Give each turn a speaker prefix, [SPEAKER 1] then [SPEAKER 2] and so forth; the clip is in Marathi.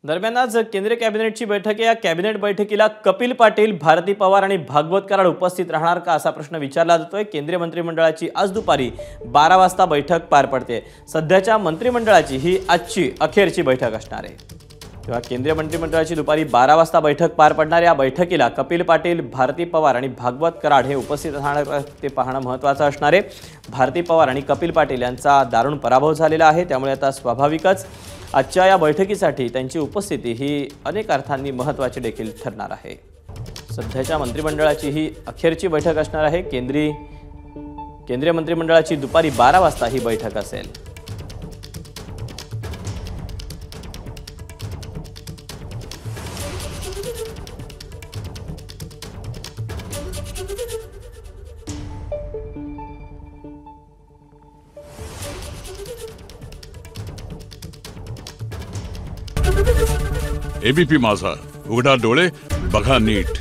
[SPEAKER 1] दरम्यान आज केंद्रीय कॅबिनेटची बैठक आहे। या कॅबिनेट बैठकीला कपिल पाटील, भारती पवार आणि भागवत कराड उपस्थित राहणार का असा प्रश्न विचारला जातोय। केंद्रीय मंत्रिमंडळाची आज दुपारी 12 वाजता बैठक पार पडते। सध्याच्या मंत्रिमंडळाची ही आजची अखेरची बैठक असणार आहे। तेव्हा केंद्रीय मंत्रिमंडळाची दुपारी 12 वाजता बैठक पार पडणार। या बैठकीला कपिल पाटील, भारती पवार आणि भागवत कराड हे उपस्थित राहणार ते पाहणं महत्त्वाचं असणार आहे। भारती पवार आणि कपिल पाटील यांचा दारुण पराभव झालेला आहे, त्यामुळे आता स्वाभाविकच आजच्या या बैठकीसाठी त्यांची उपस्थिती ही अनेक अर्थांनी महत्त्वाची देखील ठरणार आहे। सध्याच्या मंत्रिमंडळाची ही अखेरची बैठक असणार आहे। केंद्रीय मंत्रिमंडळाची दुपारी 12 वाजता ही बैठक असेल।
[SPEAKER 2] एबीपी माझा, उघडा डोळे बघा नीट।